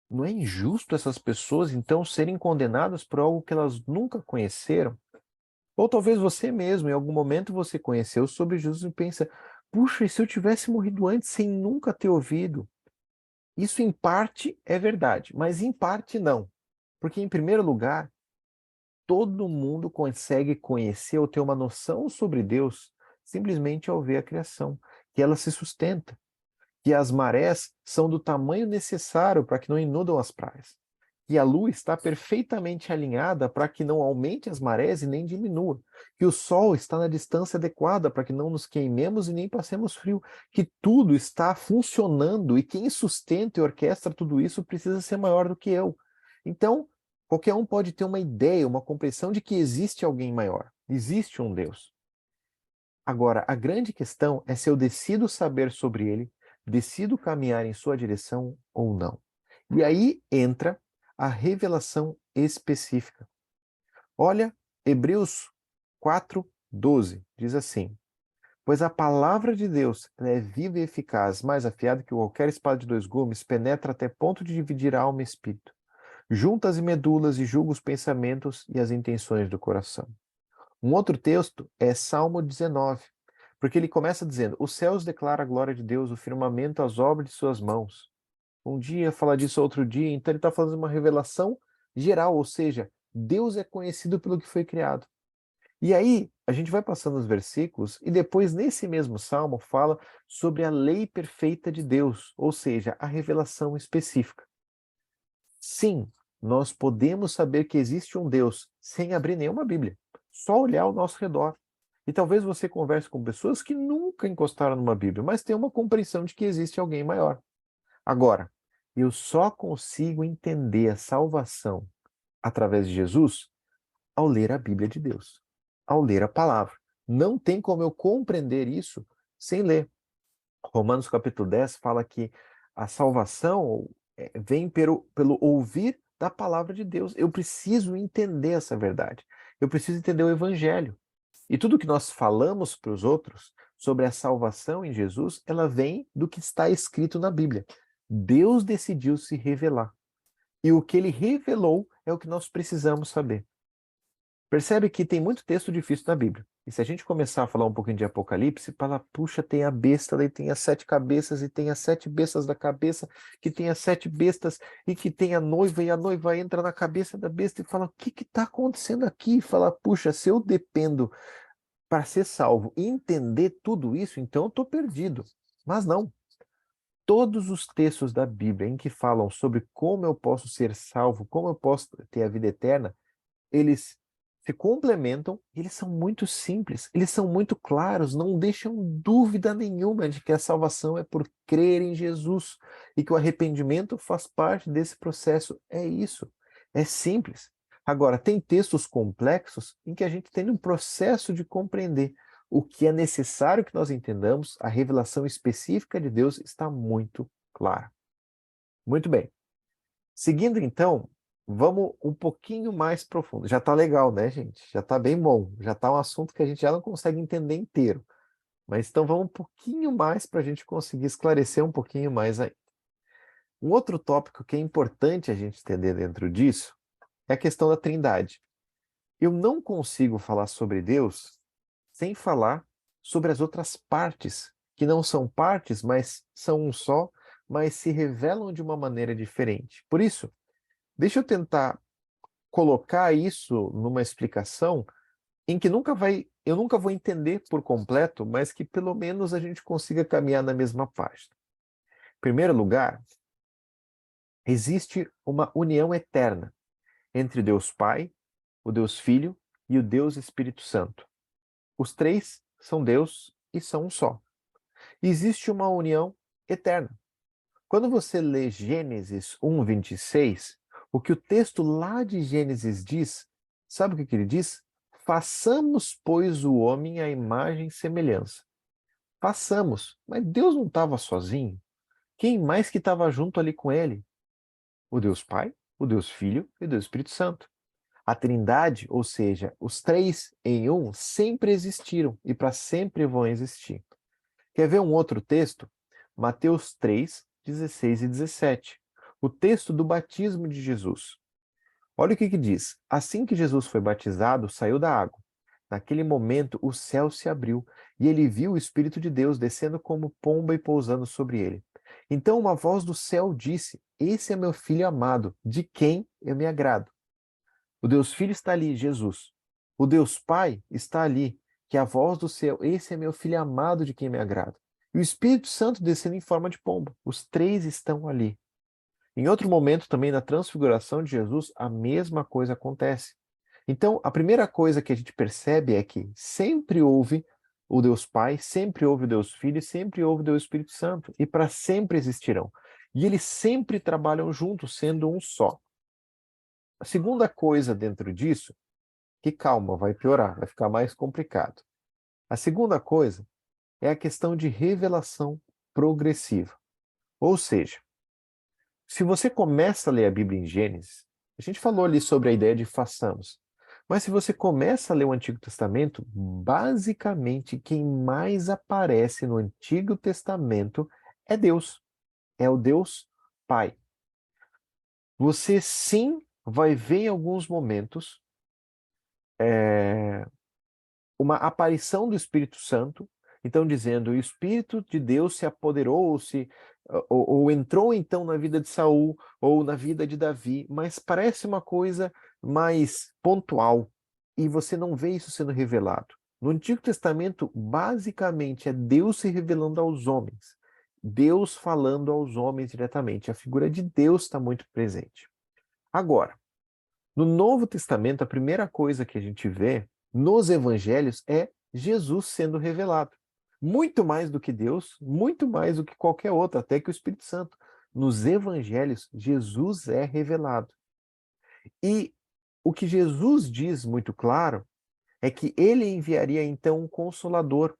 Não é injusto essas pessoas, então, serem condenadas por algo que elas nunca conheceram? Ou talvez você mesmo, em algum momento, você conheceu sobre Jesus e pensa, puxa, e se eu tivesse morrido antes sem nunca ter ouvido? Isso, em parte, é verdade, mas em parte não. Porque, em primeiro lugar, todo mundo consegue conhecer ou ter uma noção sobre Deus simplesmente ao ver a criação, que ela se sustenta, que as marés são do tamanho necessário para que não inundam as praias, que a lua está perfeitamente alinhada para que não aumente as marés e nem diminua, que o sol está na distância adequada para que não nos queimemos e nem passemos frio, que tudo está funcionando e quem sustenta e orquestra tudo isso precisa ser maior do que eu. Então, qualquer um pode ter uma ideia, uma compreensão de que existe alguém maior, existe um Deus. Agora, a grande questão é se eu decido saber sobre ele, decido caminhar em sua direção ou não. E aí entra a revelação específica. Olha, Hebreus 4:12 diz assim: pois a palavra de Deus é viva e eficaz, mais afiada que qualquer espada de dois gumes, penetra até ponto de dividir alma e espírito, juntas e medulas, e julga os pensamentos e as intenções do coração. Um outro texto é Salmo 19, porque ele começa dizendo: os céus declaram a glória de Deus, o firmamento as obras de suas mãos. Um dia fala disso outro dia, então ele está fazendo uma revelação geral, ou seja, Deus é conhecido pelo que foi criado. E aí, a gente vai passando os versículos, e depois, nesse mesmo salmo, fala sobre a lei perfeita de Deus, ou seja, a revelação específica. Sim, nós podemos saber que existe um Deus sem abrir nenhuma Bíblia, só olhar ao nosso redor. E talvez você converse com pessoas que nunca encostaram numa Bíblia, mas têm uma compreensão de que existe alguém maior. Agora, eu só consigo entender a salvação através de Jesus ao ler a Bíblia de Deus, ao ler a palavra. Não tem como eu compreender isso sem ler. Romanos capítulo 10 fala que a salvação vem pelo ouvir da palavra de Deus. Eu preciso entender essa verdade. Eu preciso entender o evangelho. E tudo que nós falamos para os outros sobre a salvação em Jesus, ela vem do que está escrito na Bíblia. Deus decidiu se revelar. E o que ele revelou é o que nós precisamos saber. Percebe que tem muito texto difícil na Bíblia. E se a gente começar a falar um pouquinho de Apocalipse, fala, puxa, tem a besta, daí tem as 7 cabeças, e tem as 7 bestas da cabeça, que tem as 7 bestas, e que tem a noiva, e a noiva entra na cabeça da besta e fala, o que está acontecendo aqui? E fala, puxa, se eu dependo para ser salvo e entender tudo isso, então eu estou perdido. Mas não. Todos os textos da Bíblia em que falam sobre como eu posso ser salvo, como eu posso ter a vida eterna, eles se complementam, eles são muito simples, eles são muito claros, não deixam dúvida nenhuma de que a salvação é por crer em Jesus e que o arrependimento faz parte desse processo. É isso, é simples. Agora, tem textos complexos em que a gente tem um processo de compreender o que é necessário que nós entendamos, a revelação específica de Deus está muito clara. Muito bem. Seguindo então, vamos um pouquinho mais profundo. Já está legal, né, gente? Já está bem bom. Já está um assunto que a gente já não consegue entender inteiro. Mas então vamos um pouquinho mais para a gente conseguir esclarecer um pouquinho mais aí. Um outro tópico que é importante a gente entender dentro disso é a questão da Trindade. Eu não consigo falar sobre Deus sem falar sobre as outras partes, que não são partes, mas são um só, mas se revelam de uma maneira diferente. Por isso, deixa eu tentar colocar isso numa explicação em que eu nunca vou entender por completo, mas que pelo menos a gente consiga caminhar na mesma página. Em primeiro lugar, existe uma união eterna entre Deus Pai, o Deus Filho e o Deus Espírito Santo. Os três são Deus e são um só. Existe uma união eterna. Quando você lê Gênesis 1:26, o que o texto lá de Gênesis diz, sabe o que ele diz? Façamos, pois, o homem à imagem e semelhança. Façamos. Mas Deus não estava sozinho. Quem mais que estava junto ali com ele? O Deus Pai, o Deus Filho e o Deus Espírito Santo. A Trindade, ou seja, os três em um, sempre existiram e para sempre vão existir. Quer ver um outro texto? Mateus 3, 16 e 17. O texto do batismo de Jesus. Olha o que diz. Assim que Jesus foi batizado, saiu da água. Naquele momento, o céu se abriu e ele viu o Espírito de Deus descendo como pomba e pousando sobre ele. Então uma voz do céu disse: Esse é meu filho amado, de quem eu me agrado. O Deus Filho está ali, Jesus. O Deus Pai está ali, que é a voz do céu. Esse é meu filho amado, de quem me agrado. E o Espírito Santo descendo em forma de pomba. Os três estão ali. Em outro momento, também na transfiguração de Jesus, a mesma coisa acontece. Então, a primeira coisa que a gente percebe é que sempre houve o Deus Pai, sempre houve o Deus Filho e sempre houve o Deus Espírito Santo. E para sempre existirão. E eles sempre trabalham juntos, sendo um só. A segunda coisa dentro disso, que calma, vai piorar, vai ficar mais complicado. A segunda coisa é a questão de revelação progressiva. Ou seja, se você começa a ler a Bíblia em Gênesis, a gente falou ali sobre a ideia de façamos, mas se você começa a ler o Antigo Testamento, basicamente quem mais aparece no Antigo Testamento é Deus, é o Deus Pai. Você sim vai ver em alguns momentos uma aparição do Espírito Santo, então dizendo, o Espírito de Deus se apoderou ou entrou então na vida de Saul ou na vida de Davi, mas parece uma coisa mais pontual e você não vê isso sendo revelado. No Antigo Testamento, basicamente, é Deus se revelando aos homens, Deus falando aos homens diretamente. A figura de Deus está muito presente. Agora, no Novo Testamento, a primeira coisa que a gente vê nos evangelhos é Jesus sendo revelado. Muito mais do que Deus, muito mais do que qualquer outro, até que o Espírito Santo. Nos evangelhos, Jesus é revelado. E o que Jesus diz muito claro é que ele enviaria então um consolador,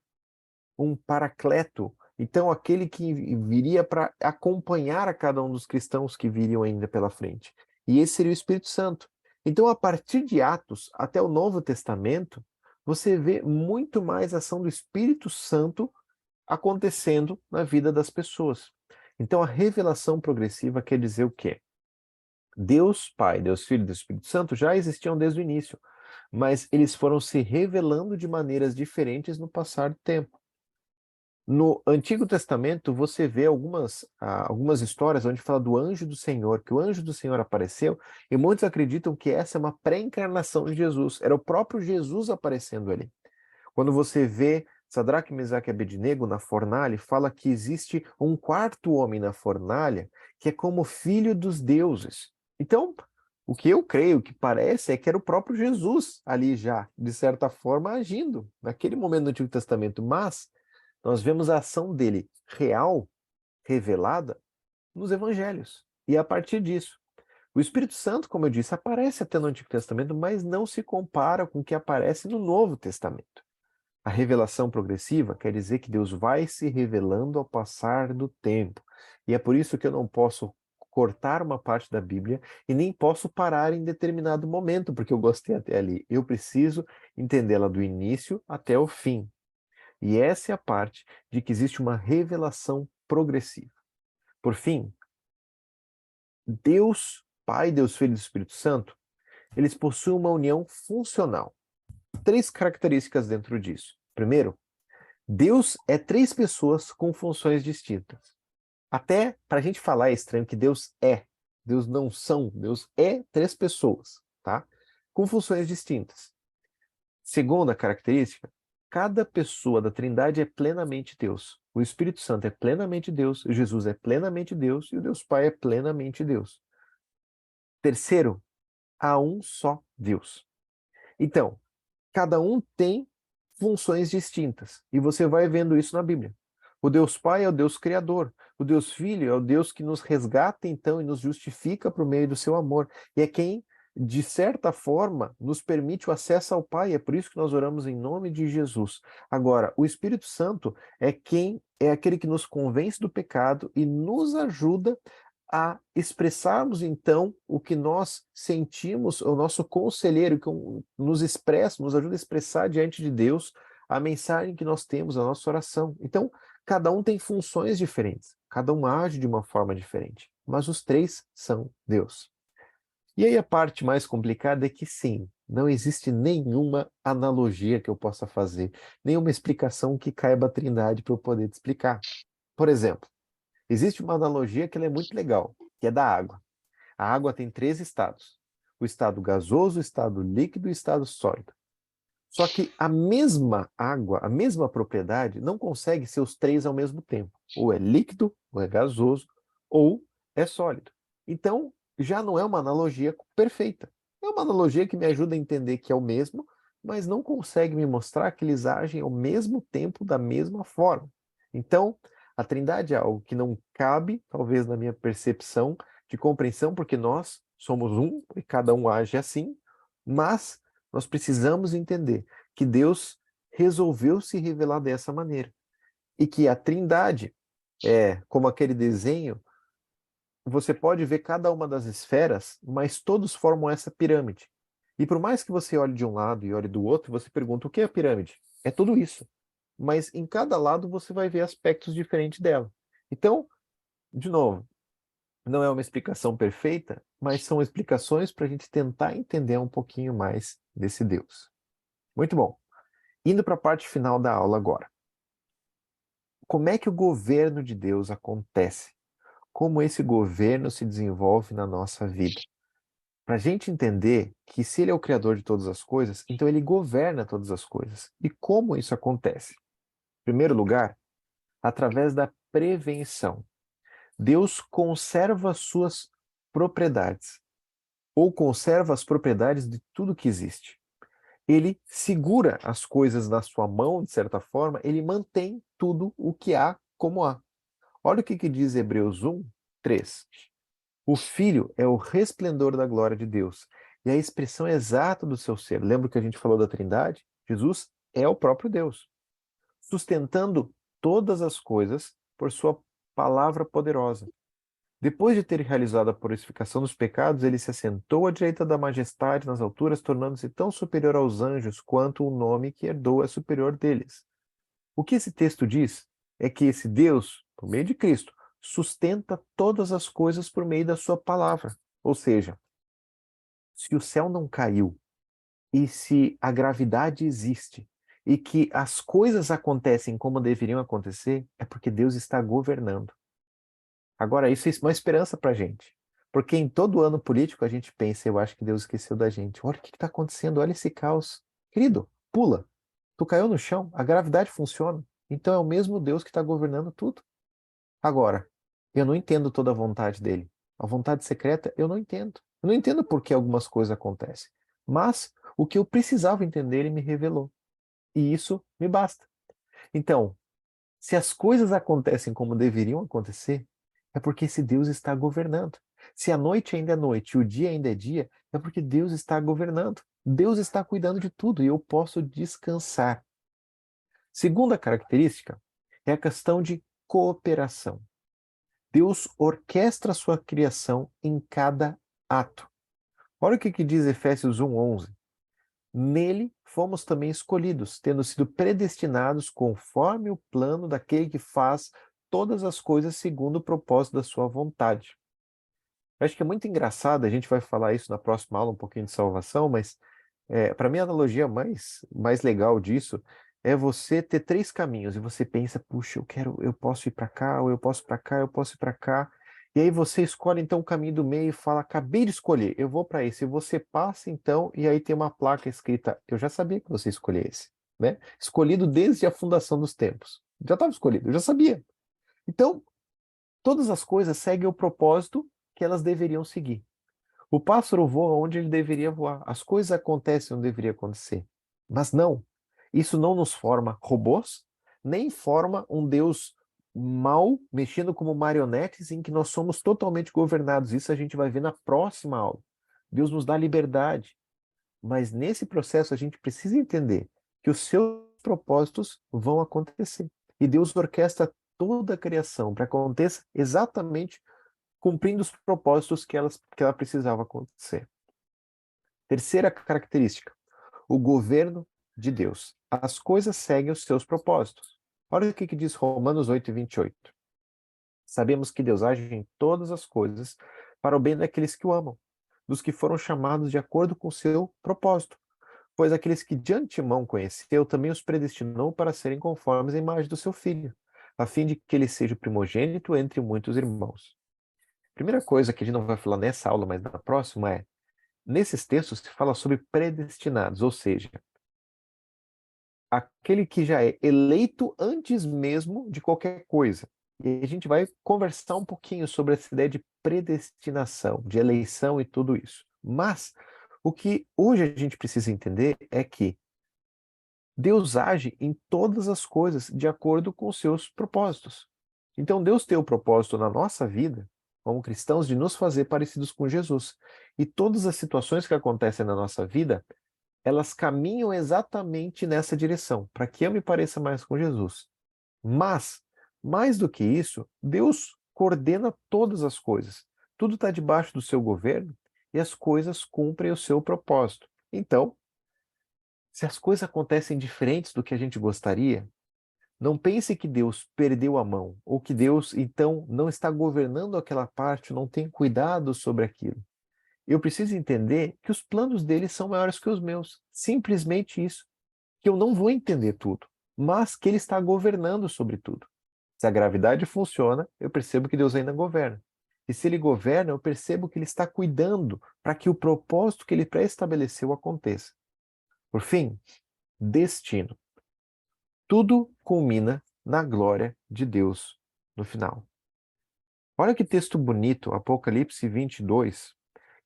um paracleto, então aquele que viria para acompanhar a cada um dos cristãos que viriam ainda pela frente. E esse seria o Espírito Santo. Então, a partir de Atos até o Novo Testamento, você vê muito mais ação do Espírito Santo acontecendo na vida das pessoas. Então, a revelação progressiva quer dizer o quê? Deus Pai, Deus Filho e Deus Espírito Santo já existiam desde o início, mas eles foram se revelando de maneiras diferentes no passar do tempo. No Antigo Testamento, você vê algumas histórias onde fala do anjo do Senhor, que o anjo do Senhor apareceu, e muitos acreditam que essa é uma pré-encarnação de Jesus. Era o próprio Jesus aparecendo ali. Quando você vê Sadraque, Mesaque e Abednego na fornalha, fala que existe um quarto homem na fornalha que é como filho dos deuses. Então, o que eu creio que parece é que era o próprio Jesus ali já, de certa forma, agindo naquele momento do Antigo Testamento, mas nós vemos a ação dele real, revelada, nos evangelhos. E a partir disso, o Espírito Santo, como eu disse, aparece até no Antigo Testamento, mas não se compara com o que aparece no Novo Testamento. A revelação progressiva quer dizer que Deus vai se revelando ao passar do tempo. E é por isso que eu não posso cortar uma parte da Bíblia e nem posso parar em determinado momento, porque eu gostei até ali. Eu preciso entendê-la do início até o fim. E essa é a parte de que existe uma revelação progressiva. Por fim, Deus Pai, Deus Filho e Espírito Santo, eles possuem uma união funcional. 3 características dentro disso. Primeiro, Deus é 3 pessoas com funções distintas. Até para a gente falar é estranho que Deus é. Deus não são. Deus é 3 pessoas, tá? Com funções distintas. Segunda característica, cada pessoa da Trindade é plenamente Deus. O Espírito Santo é plenamente Deus, Jesus é plenamente Deus e o Deus Pai é plenamente Deus. Terceiro, há um só Deus. Então, cada um tem funções distintas e você vai vendo isso na Bíblia. O Deus Pai é o Deus Criador. O Deus Filho é o Deus que nos resgata, então, e nos justifica por meio do seu amor. E é quem, de certa forma, nos permite o acesso ao Pai. É por isso que nós oramos em nome de Jesus. Agora, o Espírito Santo é aquele que nos convence do pecado e nos ajuda a expressarmos, então, o que nós sentimos, o nosso conselheiro que nos expressa, nos ajuda a expressar diante de Deus a mensagem que nós temos, a nossa oração. Então, cada um tem funções diferentes, cada um age de uma forma diferente, mas os 3 são Deus. E aí a parte mais complicada é que sim, não existe nenhuma analogia que eu possa fazer, nenhuma explicação que caiba a Trindade para eu poder te explicar. Por exemplo, existe uma analogia que ela é muito legal, que é da água. A água tem 3 estados: o estado gasoso, o estado líquido e o estado sólido. Só que a mesma água, a mesma propriedade, não consegue ser os 3 ao mesmo tempo. Ou é líquido, ou é gasoso, ou é sólido. Então, já não é uma analogia perfeita. É uma analogia que me ajuda a entender que é o mesmo, mas não consegue me mostrar que eles agem ao mesmo tempo, da mesma forma. Então, a Trindade é algo que não cabe, talvez, na minha percepção de compreensão, porque nós somos um e cada um age assim, mas nós precisamos entender que Deus resolveu se revelar dessa maneira. E que a Trindade é como aquele desenho, você pode ver cada uma das esferas, mas todos formam essa pirâmide. E por mais que você olhe de um lado e olhe do outro, você pergunta: o que é a pirâmide? É tudo isso. Mas em cada lado você vai ver aspectos diferentes dela. Então, de novo, não é uma explicação perfeita, mas são explicações para a gente tentar entender um pouquinho mais desse Deus. Muito bom. Indo para a parte final da aula agora. Como é que o governo de Deus acontece? Como esse governo se desenvolve na nossa vida? Para a gente entender que se ele é o criador de todas as coisas, então ele governa todas as coisas. E como isso acontece? Em primeiro lugar, através da prevenção. Deus conserva suas propriedades, ou conserva as propriedades de tudo que existe. Ele segura as coisas na sua mão, de certa forma, ele mantém tudo o que há como há. Olha o que diz Hebreus 1, 3. O Filho é o resplendor da glória de Deus e a expressão exata do seu ser. Lembra que a gente falou da Trindade? Jesus é o próprio Deus, sustentando todas as coisas por sua palavra poderosa. Depois de ter realizado a purificação dos pecados, ele se assentou à direita da majestade nas alturas, tornando-se tão superior aos anjos quanto o nome que herdou é superior deles. O que esse texto diz é que esse Deus, por meio de Cristo, sustenta todas as coisas por meio da sua palavra. Ou seja, se o céu não caiu, e se a gravidade existe e que as coisas acontecem como deveriam acontecer, é porque Deus está governando. Agora, isso é uma esperança para a gente. Porque em todo ano político a gente pensa, eu acho que Deus esqueceu da gente. Olha o que está acontecendo, olha esse caos. Querido, pula. Tu caiu no chão, a gravidade funciona. Então é o mesmo Deus que está governando tudo. Agora, eu não entendo toda a vontade dele. A vontade secreta, eu não entendo. Eu não entendo por que algumas coisas acontecem. Mas o que eu precisava entender, ele me revelou. E isso me basta. Então, se as coisas acontecem como deveriam acontecer, é porque esse Deus está governando. Se a noite ainda é noite e o dia ainda é dia, é porque Deus está governando. Deus está cuidando de tudo e eu posso descansar. Segunda característica é a questão de cooperação. Deus orquestra a sua criação em cada ato. Olha o que diz Efésios 1:11. Nele fomos também escolhidos, tendo sido predestinados conforme o plano daquele que faz todas as coisas segundo o propósito da sua vontade. Eu acho que é muito engraçado, a gente vai falar isso na próxima aula, um pouquinho de salvação, mas para mim a analogia mais legal disso é você ter três caminhos e você pensa, puxa, eu posso ir para cá, ou eu posso para cá, eu posso ir para cá. E aí você escolhe então o caminho do meio e fala, acabei de escolher, eu vou para esse. E você passa então e aí tem uma placa escrita, eu já sabia que você escolhia esse, né? Escolhido desde a fundação dos tempos. Já estava escolhido, eu já sabia. Então, todas as coisas seguem o propósito que elas deveriam seguir. O pássaro voa onde ele deveria voar. As coisas acontecem onde deveria acontecer. Mas não. Isso não nos forma robôs, nem forma um Deus mau, mexendo como marionetes em que nós somos totalmente governados. Isso a gente vai ver na próxima aula. Deus nos dá liberdade. Mas nesse processo a gente precisa entender que os seus propósitos vão acontecer. E Deus orquestra toda a criação para que aconteça exatamente cumprindo os propósitos que ela precisava acontecer. Terceira característica, o governo de Deus. As coisas seguem os seus propósitos. Olha o que diz Romanos 8:28. Sabemos que Deus age em todas as coisas para o bem daqueles que o amam, dos que foram chamados de acordo com o seu propósito. Pois aqueles que de antemão conheceu, também os predestinou para serem conformes à imagem do seu Filho, a fim de que ele seja o primogênito entre muitos irmãos. Primeira coisa que a gente não vai falar nessa aula, mas na próxima é, nesses textos se fala sobre predestinados, ou seja, aquele que já é eleito antes mesmo de qualquer coisa. E a gente vai conversar um pouquinho sobre essa ideia de predestinação, de eleição e tudo isso. Mas o que hoje a gente precisa entender é que Deus age em todas as coisas de acordo com os seus propósitos. Então Deus tem o propósito na nossa vida, como cristãos, de nos fazer parecidos com Jesus. E todas as situações que acontecem na nossa vida, elas caminham exatamente nessa direção, para que eu me pareça mais com Jesus. Mas, mais do que isso, Deus coordena todas as coisas. Tudo está debaixo do seu governo e as coisas cumprem o seu propósito. Então, se as coisas acontecem diferentes do que a gente gostaria, não pense que Deus perdeu a mão, ou que Deus, então, não está governando aquela parte, não tem cuidado sobre aquilo. Eu preciso entender que os planos dele são maiores que os meus. Simplesmente isso. Que eu não vou entender tudo, mas que ele está governando sobre tudo. Se a gravidade funciona, eu percebo que Deus ainda governa. E se ele governa, eu percebo que ele está cuidando para que o propósito que ele pré-estabeleceu aconteça. Por fim, destino. Tudo culmina na glória de Deus no final. Olha que texto bonito, Apocalipse 22,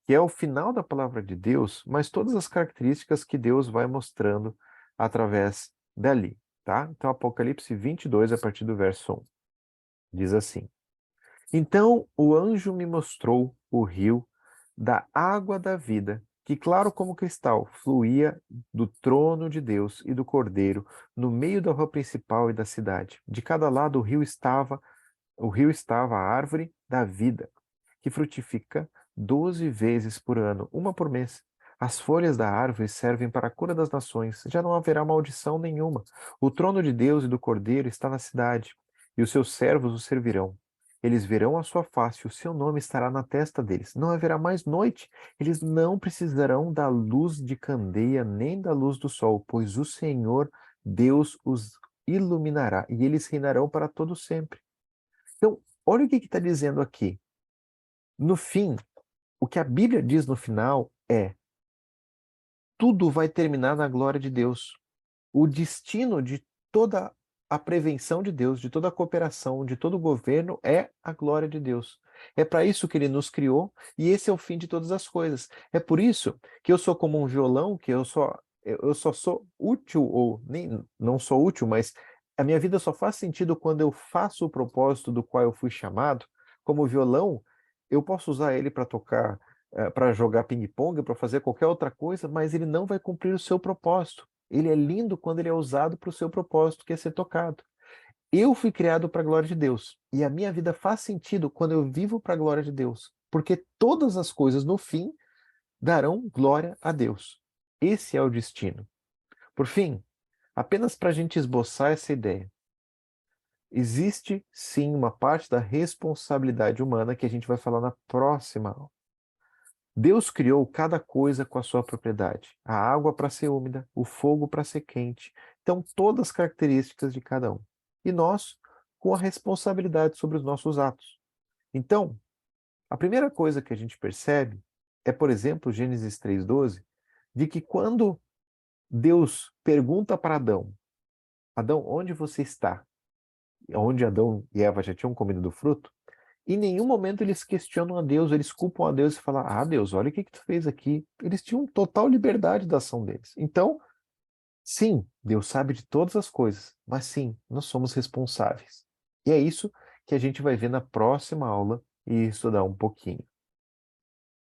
que é o final da palavra de Deus, mas todas as características que Deus vai mostrando através dali, tá? Então, Apocalipse 22, a partir do verso 1, diz assim: Então o anjo me mostrou o rio da água da vida, que claro como cristal, fluía do trono de Deus e do Cordeiro, no meio da rua principal e da cidade. De cada lado o rio estava a árvore da vida, que frutifica 12 vezes por ano, uma por mês. As folhas da árvore servem para a cura das nações. Já não haverá maldição nenhuma. O trono de Deus e do Cordeiro está na cidade, e os seus servos o servirão. Eles verão a sua face, o seu nome estará na testa deles. Não haverá mais noite. Eles não precisarão da luz de candeia nem da luz do sol, pois o Senhor Deus os iluminará e eles reinarão para todo sempre. Então, olha o que está dizendo aqui. No fim, o que a Bíblia diz no final é: tudo vai terminar na glória de Deus. O destino de toda a prevenção de Deus, de toda a cooperação, de todo o governo é a glória de Deus. É para isso que ele nos criou e esse é o fim de todas as coisas. É por isso que eu sou como um violão, que eu só sou útil, ou nem não sou útil, mas a minha vida só faz sentido quando eu faço o propósito do qual eu fui chamado. Como violão, eu posso usar ele para tocar, para jogar ping-pong, para fazer qualquer outra coisa, mas ele não vai cumprir o seu propósito. Ele é lindo quando ele é usado para o seu propósito, que é ser tocado. Eu fui criado para a glória de Deus. E a minha vida faz sentido quando eu vivo para a glória de Deus. Porque todas as coisas, no fim, darão glória a Deus. Esse é o destino. Por fim, apenas para a gente esboçar essa ideia, existe sim uma parte da responsabilidade humana que a gente vai falar na próxima aula. Deus criou cada coisa com a sua propriedade. A água para ser úmida, o fogo para ser quente. Então, todas as características de cada um. E nós, com a responsabilidade sobre os nossos atos. Então, a primeira coisa que a gente percebe é, por exemplo, Gênesis 3:12, de que quando Deus pergunta para Adão: Adão, onde você está? Onde Adão e Eva já tinham comido do fruto, em nenhum momento eles questionam a Deus, eles culpam a Deus e falam: ah, Deus, olha o que tu fez aqui. Eles tinham total liberdade da ação deles. Então, sim, Deus sabe de todas as coisas, mas sim, nós somos responsáveis. E é isso que a gente vai ver na próxima aula e estudar um pouquinho.